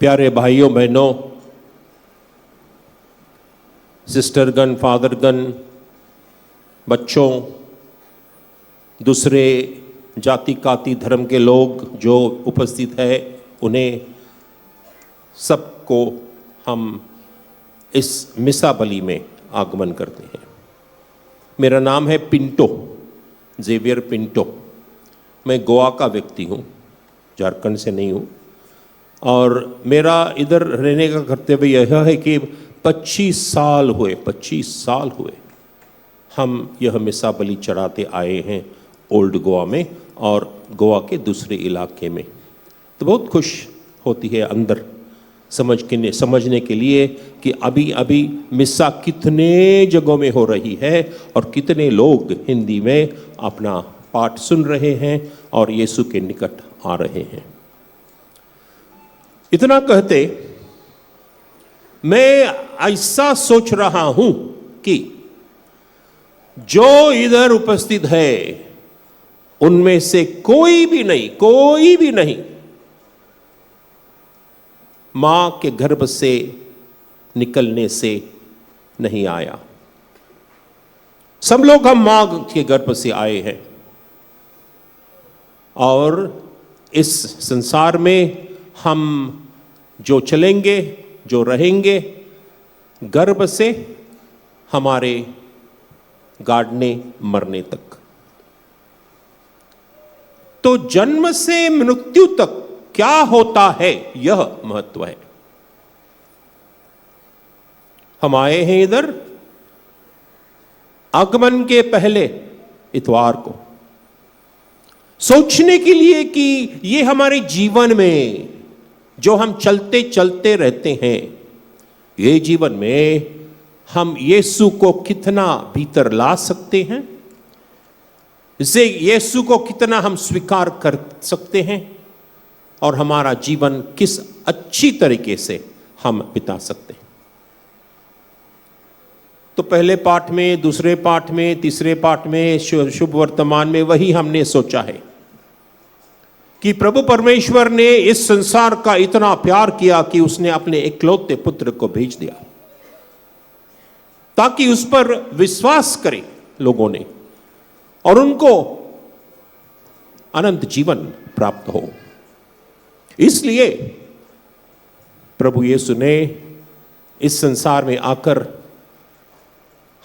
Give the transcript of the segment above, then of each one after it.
प्यारे भाइयों बहनों, सिस्टरगण, फादरगण, बच्चों, दूसरे जाति काति धर्म के लोग जो उपस्थित है, उन्हें सबको हम इस मिसा बलि में आगमन करते हैं। मेरा नाम है पिंटो, जेवियर पिंटो। मैं गोवा का व्यक्ति हूँ, झारखंड से नहीं हूँ। और मेरा इधर रहने का कर्तव्य यह है कि 25 साल हुए हम यह मिसा बलि चढ़ाते आए हैं ओल्ड गोवा में और गोवा के दूसरे इलाके में। तो बहुत खुश होती है अंदर समझने के लिए कि अभी अभी मिसा कितने जगहों में हो रही है और कितने लोग हिंदी में अपना पाठ सुन रहे हैं और यीशु के निकट आ रहे हैं। इतना कहते मैं ऐसा सोच रहा हूं कि जो इधर उपस्थित है उनमें से कोई भी नहीं मां के गर्भ से निकलने से नहीं आया। सब लोग हम मां के गर्भ से आए हैं और इस संसार में हम जो चलेंगे, जो रहेंगे, गर्भ से हमारे गाड़ने मरने तक। तो जन्म से मृत्यु तक क्या होता है, यह महत्व है। हम आए हैं इधर आगमन के पहले इतवार को सोचने के लिए कि ये हमारे जीवन में जो हम चलते चलते रहते हैं, ये जीवन में हम यीशु को कितना भीतर ला सकते हैं, इसे यीशु को कितना हम स्वीकार कर सकते हैं और हमारा जीवन किस अच्छी तरीके से हम बिता सकते हैं। तो पहले पाठ में, दूसरे पाठ में, तीसरे पाठ में, शुभ वर्तमान में वही हमने सोचा है कि प्रभु परमेश्वर ने इस संसार का इतना प्यार किया कि उसने अपने इकलौते पुत्र को भेज दिया ताकि उस पर विश्वास करें लोगों ने और उनको अनंत जीवन प्राप्त हो। इसलिए प्रभु यीशु ने इस संसार में आकर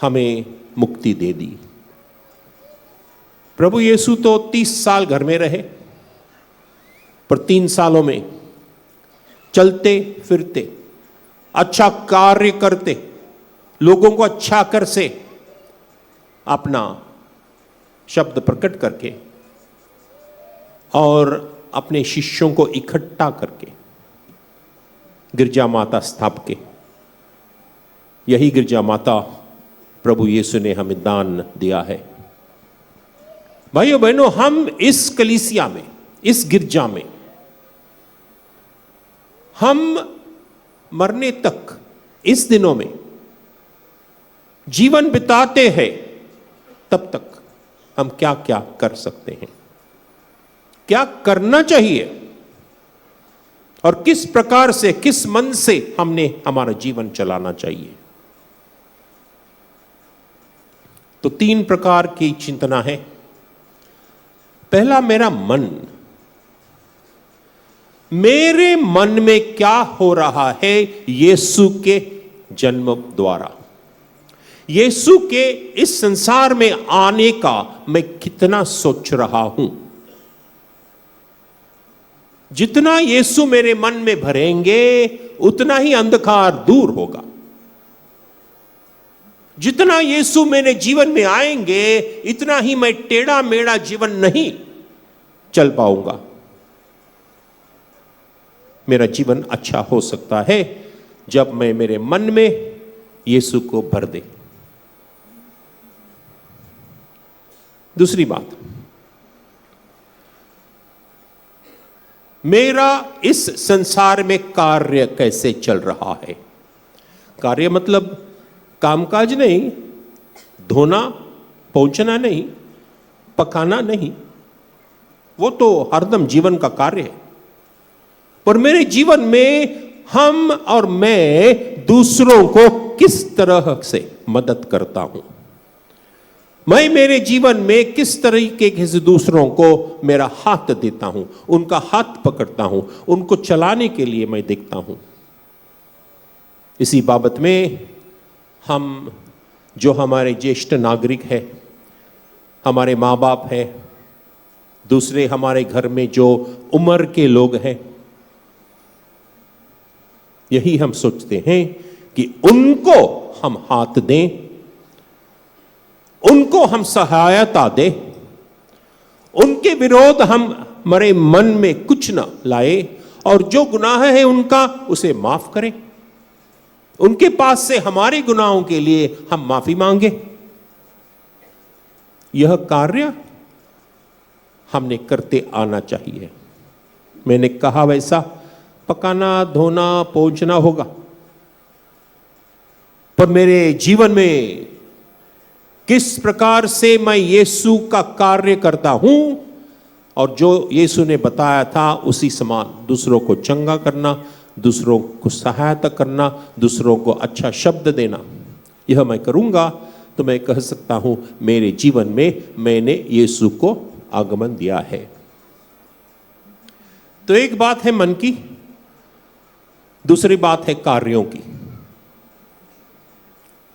हमें मुक्ति दे दी। प्रभु यीशु तो 30 साल घर में रहे, पर 3 सालों में चलते फिरते, अच्छा कार्य करते, लोगों को अच्छा कर से अपना शब्द प्रकट करके और अपने शिष्यों को इकट्ठा करके गिरजा माता स्थाप के, यही गिरजा माता प्रभु यीशु ने हमें दान दिया है। भाइयों बहनों, हम इस कलीसिया में, इस गिरजा में हम मरने तक इस दिनों में जीवन बिताते हैं, तब तक हम क्या क्या कर सकते हैं, क्या करना चाहिए और किस प्रकार से, किस मन से हमने हमारा जीवन चलाना चाहिए। तो 3 प्रकार की चिंतना है। पहला, मेरे मन में क्या हो रहा है यीशु के जन्म द्वारा, यीशु के इस संसार में आने का मैं कितना सोच रहा हूं। जितना यीशु मेरे मन में भरेंगे उतना ही अंधकार दूर होगा। जितना यीशु मेरे जीवन में आएंगे इतना ही मैं टेढ़ा मेढ़ा जीवन नहीं चल पाऊंगा। मेरा जीवन अच्छा हो सकता है जब मैं मेरे मन में यीशु को भर दे। दूसरी बात, मेरा इस संसार में कार्य कैसे चल रहा है। कार्य मतलब कामकाज नहीं, धोना पहुंचना नहीं, पकाना नहीं, वो तो हरदम जीवन का कार्य है। पर मेरे जीवन में हम और मैं दूसरों को किस तरह से मदद करता हूं, मैं मेरे जीवन में किस तरीके से दूसरों को मेरा हाथ देता हूं, उनका हाथ पकड़ता हूं, उनको चलाने के लिए मैं देखता हूं। इसी बाबत में हम जो हमारे ज्येष्ठ नागरिक हैं, हमारे माँ बाप हैं, दूसरे हमारे घर में जो उम्र के लोग हैं, यही हम सोचते हैं कि उनको हम हाथ दें, उनको हम सहायता दें, उनके विरोध हम हमारे मन में कुछ न लाए और जो गुनाह है उनका उसे माफ करें, उनके पास से हमारे गुनाहों के लिए हम माफी मांगे। यह कार्य हमने करते आना चाहिए। मैंने कहा वैसा पकाना, धोना, पोंछना होगा, पर मेरे जीवन में किस प्रकार से मैं यीशु का कार्य करता हूं और जो यीशु ने बताया था उसी समान दूसरों को चंगा करना, दूसरों को सहायता करना, दूसरों को अच्छा शब्द देना, यह मैं करूंगा तो मैं कह सकता हूं मेरे जीवन में मैंने यीशु को आगमन दिया है। तो एक बात है मन की, दूसरी बात है कार्यों की,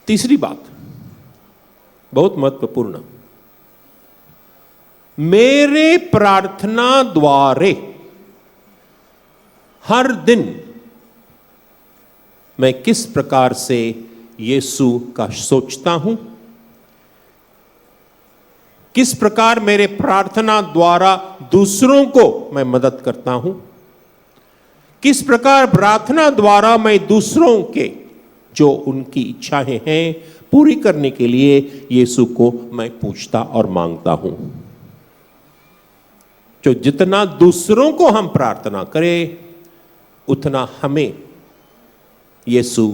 तीसरी बात बहुत महत्वपूर्ण, मेरे प्रार्थना द्वारे हर दिन मैं किस प्रकार से यीशु का सोचता हूं, किस प्रकार मेरे प्रार्थना द्वारा दूसरों को मैं मदद करता हूं, किस प्रकार प्रार्थना द्वारा मैं दूसरों के जो उनकी इच्छाएं हैं पूरी करने के लिए यीशु को मैं पूछता और मांगता हूं। जो जितना दूसरों को हम प्रार्थना करें उतना हमें यीशु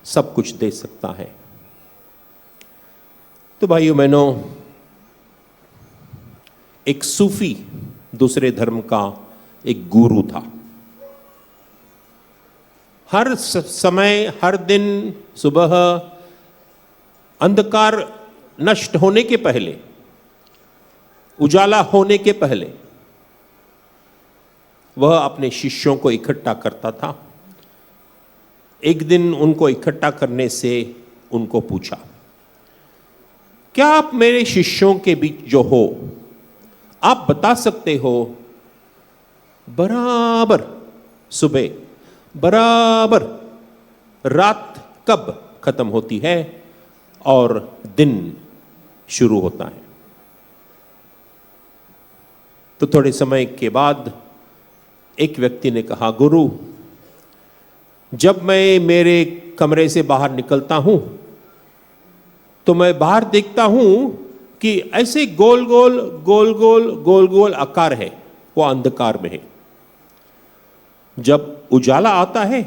सब कुछ दे सकता है। तो भाइयों बहनों, एक सूफी दूसरे धर्म का एक गुरु था। हर समय, हर दिन सुबह अंधकार नष्ट होने के पहले, उजाला होने के पहले वह अपने शिष्यों को इकट्ठा करता था। एक दिन उनको इकट्ठा करने से उनको पूछा, क्या आप मेरे शिष्यों के बीच जो हो, आप बता सकते हो बराबर सुबह, बराबर रात कब खत्म होती है और दिन शुरू होता है? तो थोड़े समय के बाद एक व्यक्ति ने कहा, गुरु, जब मैं मेरे कमरे से बाहर निकलता हूं तो मैं बाहर देखता हूं कि ऐसे गोल गोल गोल गोल गोल गोल आकार है, वो अंधकार में है। जब उजाला आता है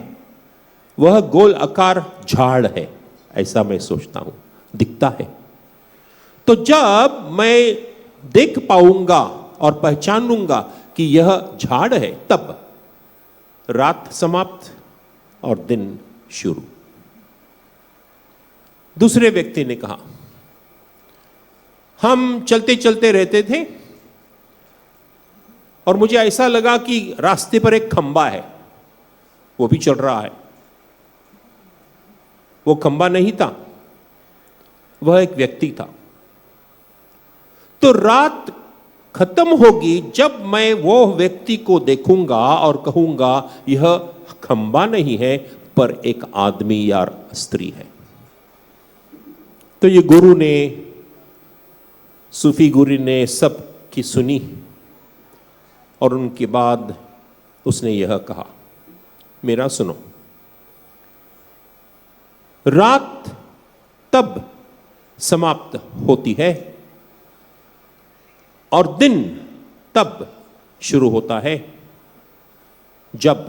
वह गोल आकार झाड़ है, ऐसा मैं सोचता हूं, दिखता है। तो जब मैं देख पाऊंगा और पहचान लूंगा कि यह झाड़ है, तब रात समाप्त और दिन शुरू। दूसरे व्यक्ति ने कहा, हम चलते चलते रहते थे और मुझे ऐसा लगा कि रास्ते पर एक खंबा है, वो भी चल रहा है। वो खंबा नहीं था, वह एक व्यक्ति था। तो रात खत्म होगी जब मैं वो व्यक्ति को देखूंगा और कहूंगा यह खंबा नहीं है पर एक आदमी या स्त्री है। तो ये गुरु ने, सूफी गुरु ने सब की सुनी और उनके बाद उसने यह कहा, मेरा सुनो, रात तब समाप्त होती है और दिन तब शुरू होता है जब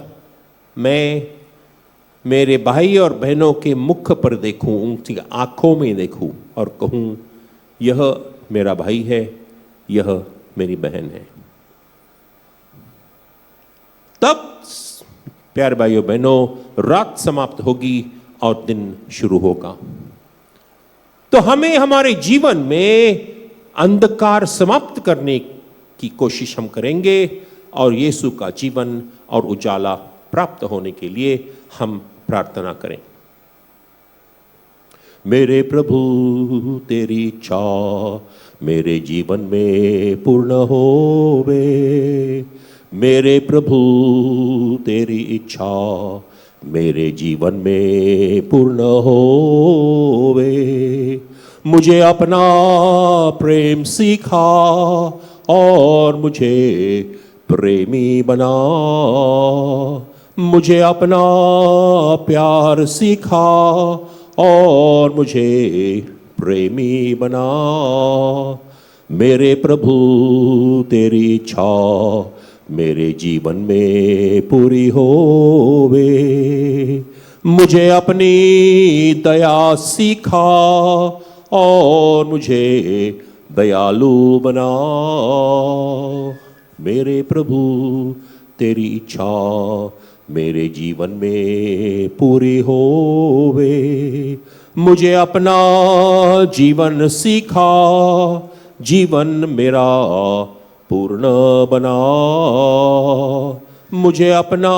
मैं मेरे भाई और बहनों के मुख पर देखूं, उनकी आंखों में देखूं और कहूं यह मेरा भाई है, यह मेरी बहन है। तब प्यारे भाइयों बहनों रात समाप्त होगी और दिन शुरू होगा। तो हमें हमारे जीवन में अंधकार समाप्त करने की कोशिश हम करेंगे और यीशु का जीवन और उजाला प्राप्त होने के लिए हम प्रार्थना करें। मेरे प्रभु तेरी इच्छा मेरे जीवन में पूर्ण होवे। मेरे प्रभु तेरी इच्छा मेरे जीवन में पूर्ण होवे। मुझे अपना प्रेम सिखा और मुझे प्रेमी बना। मुझे अपना प्यार सिखा और मुझे प्रेमी बना। मेरे प्रभु तेरी इच्छा मेरे जीवन में पूरी होवे। मुझे अपनी दया सिखा और मुझे दयालु बना। मेरे प्रभु तेरी इच्छा मेरे जीवन में पूरी होवे। मुझे अपना जीवन सिखा, जीवन मेरा पूर्ण बना। मुझे अपना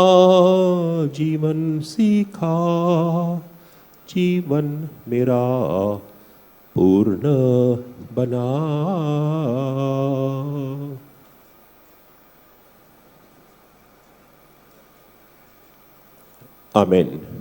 जीवन सिखा, जीवन मेरा पूर्ण बना। आमीन।